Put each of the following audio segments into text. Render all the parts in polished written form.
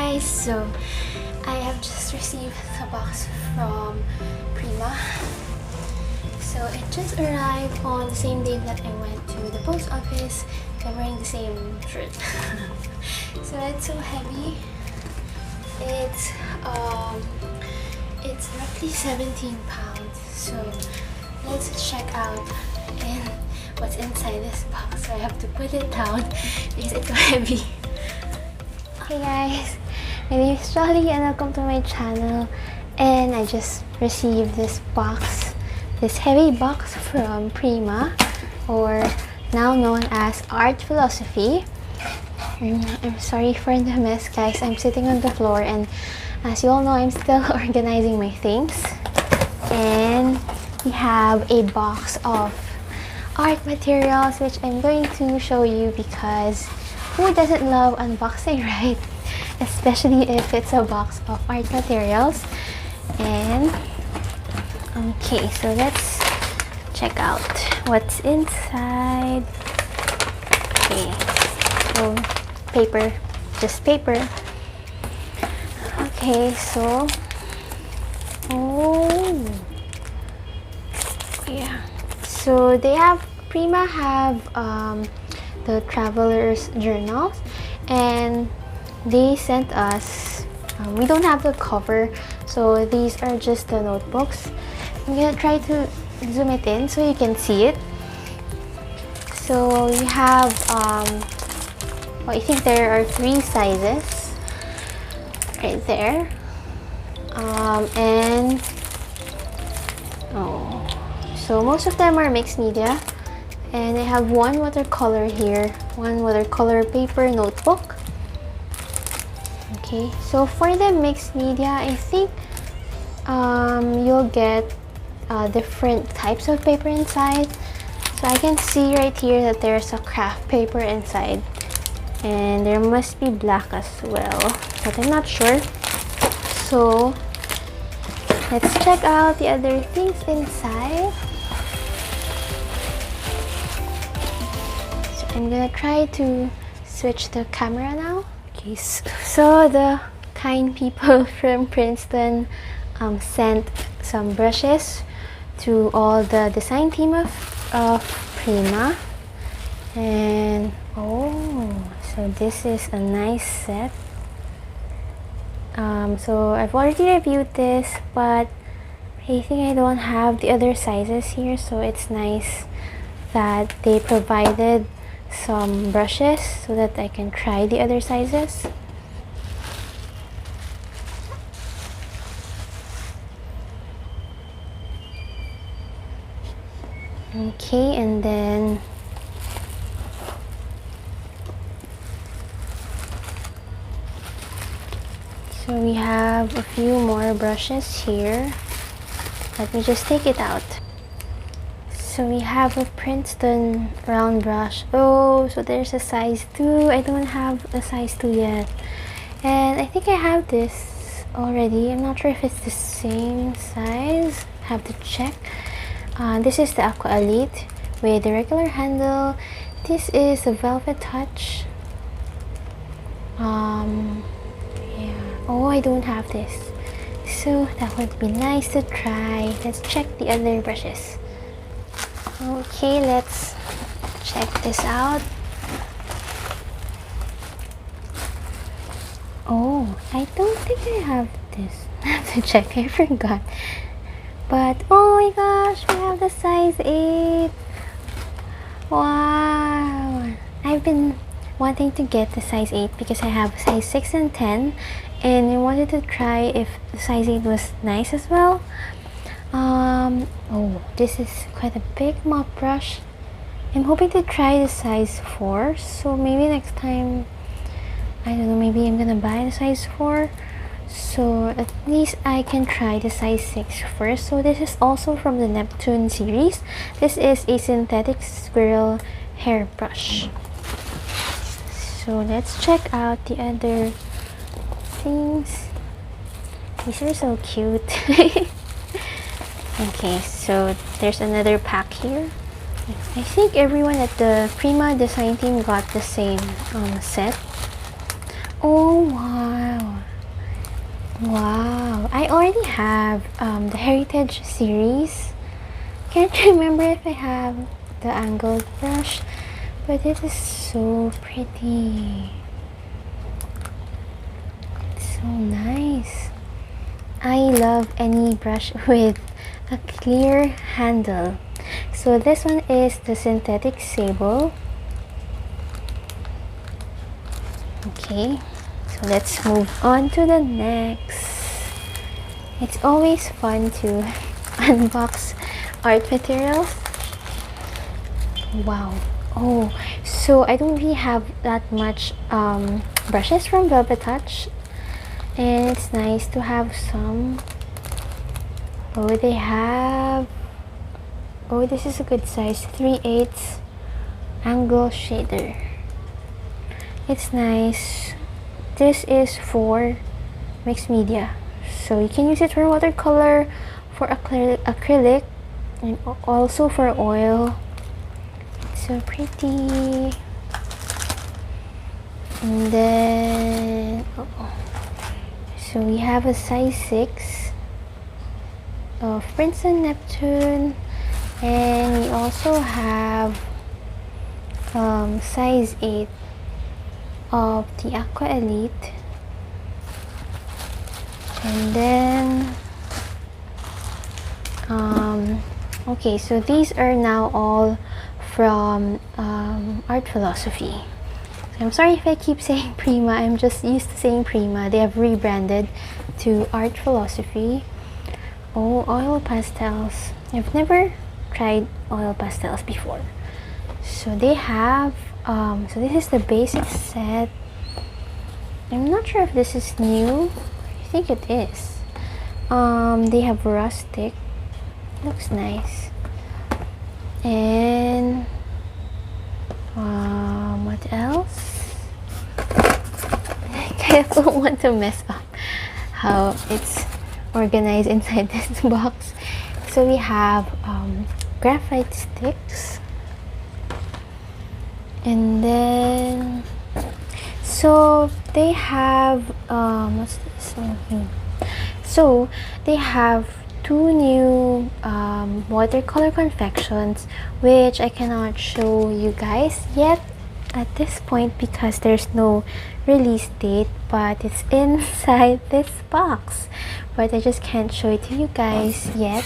guys, so I have just received the box from Prima. So it just arrived on the same day that I went to the post office. I'm wearing the same shirt. So it's so heavy. It's roughly 17 pounds. So let's check out and what's inside this box. So I have to put it down because it's so heavy. Hey guys, my name is Joly and welcome to my channel. And I just received this box, this heavy box from Prima, or now known as Art Philosophy. I'm sorry for the mess, guys. I'm sitting on the floor, and as you all know, I'm still organizing my things. And we have a box of art materials, which I'm going to show you because who doesn't love unboxing, right? Especially if it's a box of art materials. And okay, so let's check out what's inside. Okay, so paper, just paper. Okay, so yeah, so they have Prima have the traveler's journals, and they sent us we don't have the cover, so these are just the notebooks. I'm gonna try to zoom it in so you can see it. So we have I think there are 3 sizes right there, and so most of them are mixed media, and I have one watercolor here, one watercolor paper notebook. Okay, so for the mixed media, I think you'll get different types of paper inside. So I can see right here that there's a craft paper inside, and there must be black as well, but I'm not sure. So let's check out the other things inside. So I'm gonna try to switch the camera now. Okay, so the kind people from Princeton sent some brushes to all the design team of Prima. And so this is a nice set. So I've already reviewed this, but I think I don't have the other sizes here, so it's nice that they provided some brushes so that I can try the other sizes. Okay, and then so we have a few more brushes here. Let me just take it out. So we have a Princeton round brush. Oh, so there's a size 2. I don't have a size 2 yet. And I think I have this already. I'm not sure if it's the same size. Have to check. This is the Aqua Elite with the regular handle. This is a Velvet Touch. Yeah. Oh, I don't have this. So that would be nice to try. Let's check the other brushes. Okay, let's check this out. Oh, I don't think I have this. I have to check, I forgot. But oh my gosh, we have the size 8. Wow, I've been wanting to get the size 8 because I have size 6 and 10, and I wanted to try if the size 8 was nice as well. Oh, this is quite a big mop brush. I'm hoping to try the size 4, so maybe next time, I don't know, maybe I'm gonna buy the size 4, so at least I can try the size 6 first. So this is also from the Neptune series. This is a synthetic squirrel hairbrush. So let's check out the other things. These are so cute. Okay, so there's another pack here. I think everyone at the Prima design team got the same set. Oh wow, already have the Heritage series. Can't remember if I have the angled brush, but this is so pretty. It's so nice. I love any brush with a clear handle. So this one is the synthetic sable. Okay, so let's move on to the next. It's always fun to unbox art materials. Wow. Oh, so I don't really have that much brushes from Velvet Touch, and it's nice to have some. Oh, they have, oh, this is a good size, 3/8 angle shader. It's nice. This is for mixed media, so you can use it for watercolor, for acrylic, and also for oil. It's so pretty. And then, so we have a size 6 of Princeton Neptune, and we also have size 8 of the Aqua Elite. And then okay, so these are now all from Art Philosophy. I'm sorry if I keep saying Prima, I'm just used to saying Prima. They have rebranded to Art Philosophy. Oh, oil pastels. I've never tried oil pastels before. So they have, so this is the basic set. I'm not sure if this is new. I think it is. They have rustic. Looks nice. And what else? I don't want to mess up how it's organized inside this box. So we have graphite sticks, and then so they have what's this one? So they have 2 new watercolor confections, which I cannot show you guys yet at this point because there's no release date, but it's inside this box. But I just can't show it to you guys yet,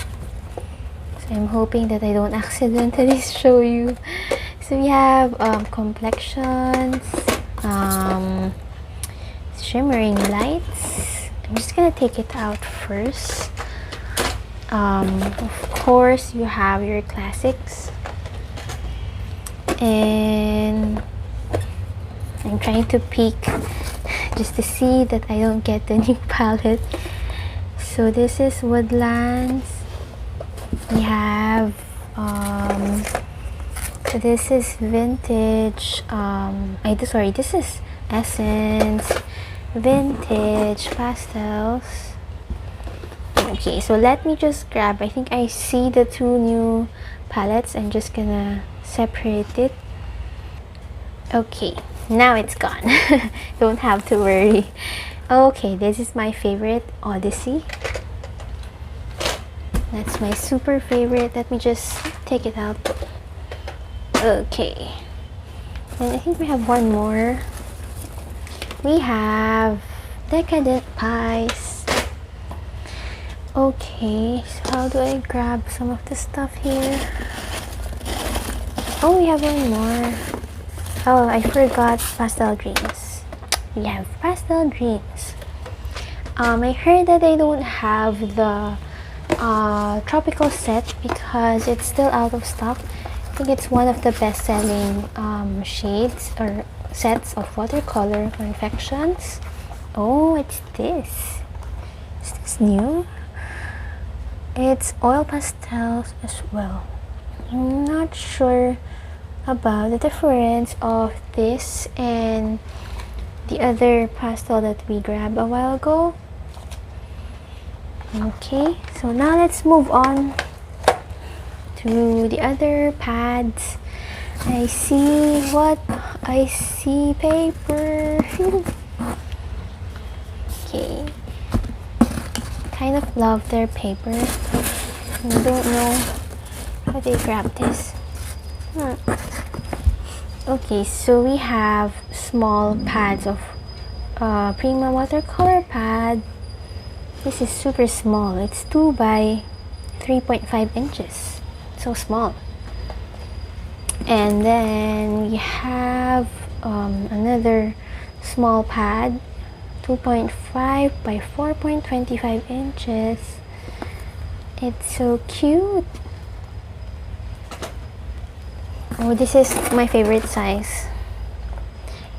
so I'm hoping that I don't accidentally show you. So we have complexions, shimmering lights. I'm just gonna take it out first. Of course, you have your classics, and I'm trying to peek just to see that I don't get the new palette. So this is Woodlands. We have so this is vintage. This is Essence vintage pastels. Okay, so let me just grab, I think I see the 2 new palettes. I'm just gonna separate it. Okay, now it's gone. Don't have to worry. Okay, this is my favorite, Odyssey. That's my super favorite. Let me just take it out. Okay, and I think we have one more. We have Decadent Pies. Okay, so how do I grab some of the stuff here? Oh, we have one more. Oh, I forgot Pastel Dreams. We have Pastel Dreams. I heard that they don't have the tropical set because it's still out of stock. I think it's one of the best-selling shades or sets of watercolor confections. Oh, it's this. Is this new? It's oil pastels as well. I'm not sure about the difference of this and the other pastel that we grabbed a while ago. Okay, so now let's move on to the other pads. I see paper. Okay, kind of love their paper. I don't know how they grab this. Okay, so we have small pads of Prima watercolor pad. This is super small. It's 2 by 3.5 inches. So small. And then we have another small pad, 2.5 by 4.25 inches. It's so cute. Oh, this is my favorite size,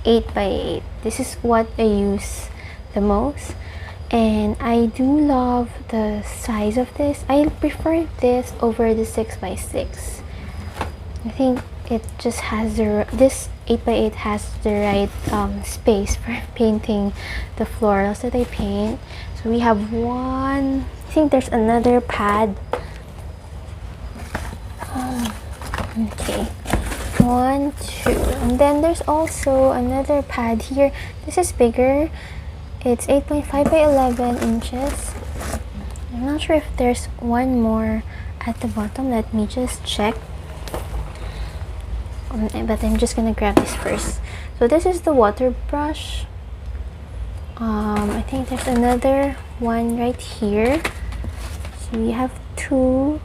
8 by 8. This is what I use the most, and I do love the size of this. I prefer this over the 6 by 6. I think it just has this 8 by 8 has the right space for painting the florals that I paint. So we have one. I think there's another pad. Okay, 1, 2, and then there's also another pad here. This is bigger. It's 8.5 by 11 inches. I'm not sure if there's one more at the bottom. Let me just check. But I'm just gonna grab this first. So this is the water brush. I think there's another one right here. So we have 2.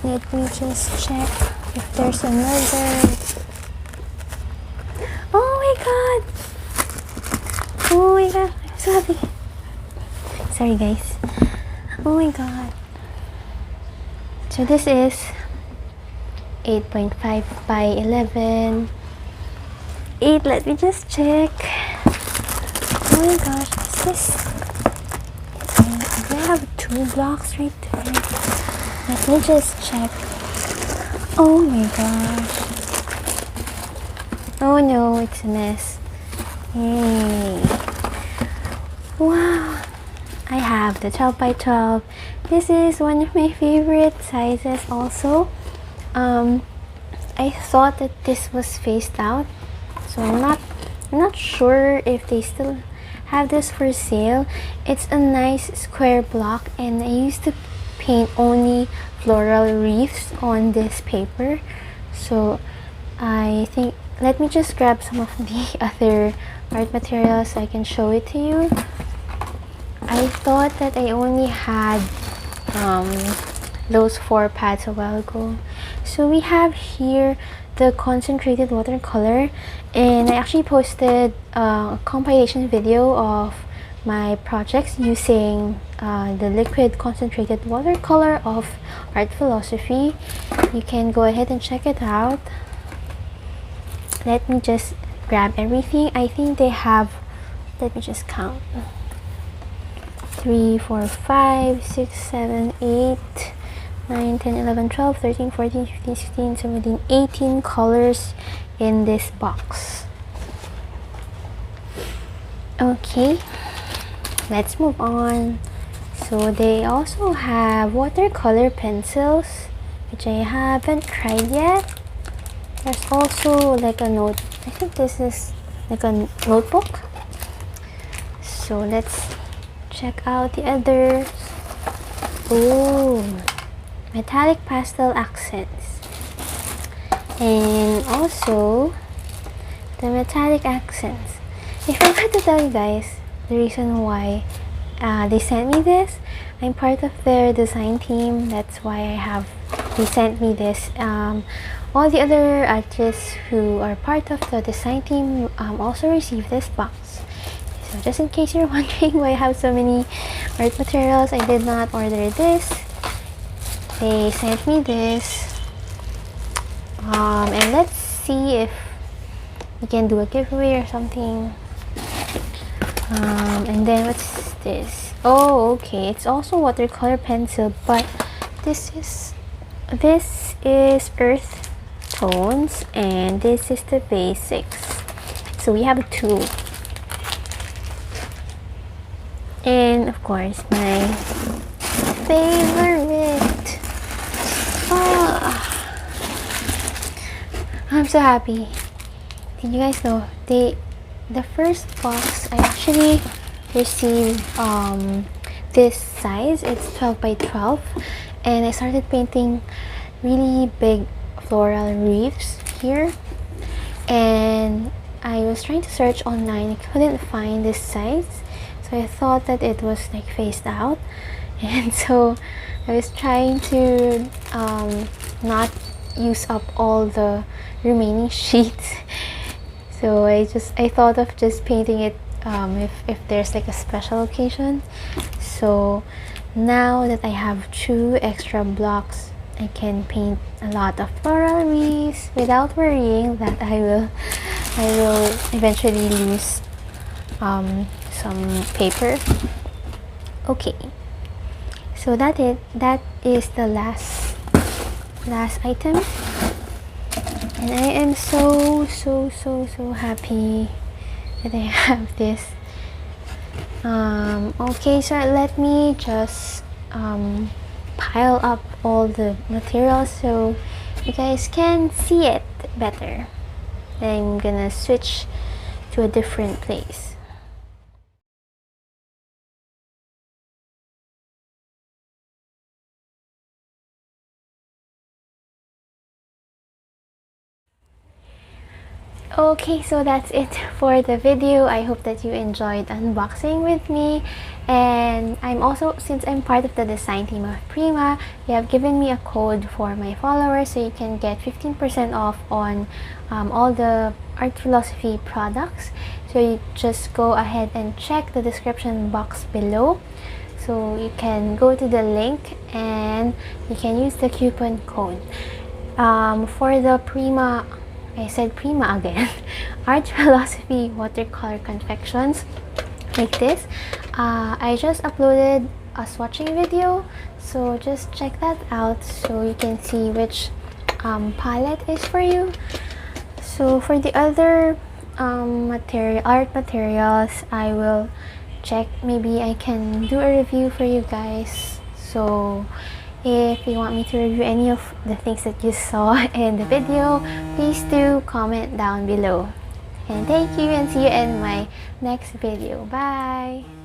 Let me just check if there's another. Oh my god! Oh my god! I'm so happy. Sorry guys. Oh my god. So this is 8.5 by 11. 8. Let me just check. Oh my gosh! Is this? I have 2 blocks right there. Let me just check. Oh my gosh. Oh no, it's a mess. Yay. Wow. I have the 12 by 12. This is one of my favorite sizes also. I thought that this was phased out. So I'm not sure if they still have this for sale. It's a nice square block, and I used to paint only floral wreaths on this paper. So I think, let me just grab some of the other art materials so I can show it to you. I thought that I only had those 4 pads a while ago. So we have here the concentrated watercolor, and I actually posted a compilation video of my projects using the liquid concentrated watercolor of art philosophy. You can go ahead and check it out. Let me just grab everything. I think they have, let me just count, 3, 4, 5, 6, 7, 8, 9, 10, 11, 12, 13, 14, 15, 16, 17, 18 colors in this box. Okay, let's move on. So they also have watercolor pencils, which I haven't tried yet. There's also like a note. I think this is like a notebook. So let's check out the others. Oh, metallic pastel accents, and also the metallic accents. I forgot to tell you guys the reason why they sent me this. I'm part of their design team. That's why they sent me this. All the other artists who are part of the design team also received this box. So just in case you're wondering why I have so many art materials, I did not order this. They sent me this. And let's see if we can do a giveaway or something. And then what's this? Oh, okay, it's also watercolor pencil, but this is earth tones, and this is the basics. So we have 2. And of course my favorite. I'm so happy. Did you guys know they the first box I actually received this size. It's 12 by 12, and I started painting really big floral wreaths here, and I was trying to search online. I couldn't find this size, so I thought that it was like phased out, and so I was trying to not use up all the remaining sheets. So I thought of just painting it if there's like a special occasion. So now that I have 2 extra blocks, I can paint a lot of floral wreaths without worrying that I will eventually lose some paper. Okay, so that is the last item, and I am so happy that I have this. Okay, so let me just pile up all the materials so you guys can see it better. Then I'm gonna switch to a different place. Okay, so that's it for the video. I hope that you enjoyed unboxing with me, and since I'm part of the design team of Prima, they have given me a code for my followers, so you can get 15% off on all the art philosophy products. So you just go ahead and check the description box below, so you can go to the link and you can use the coupon code for the Prima, I said Prima again, art philosophy watercolor confections like this. I just uploaded a swatching video, so just check that out so you can see which palette is for you. So for the other art materials, I will check, maybe I can do a review for you guys. So if you want me to review any of the things that you saw in the video, please do comment down below. And thank you, and see you in my next video. Bye!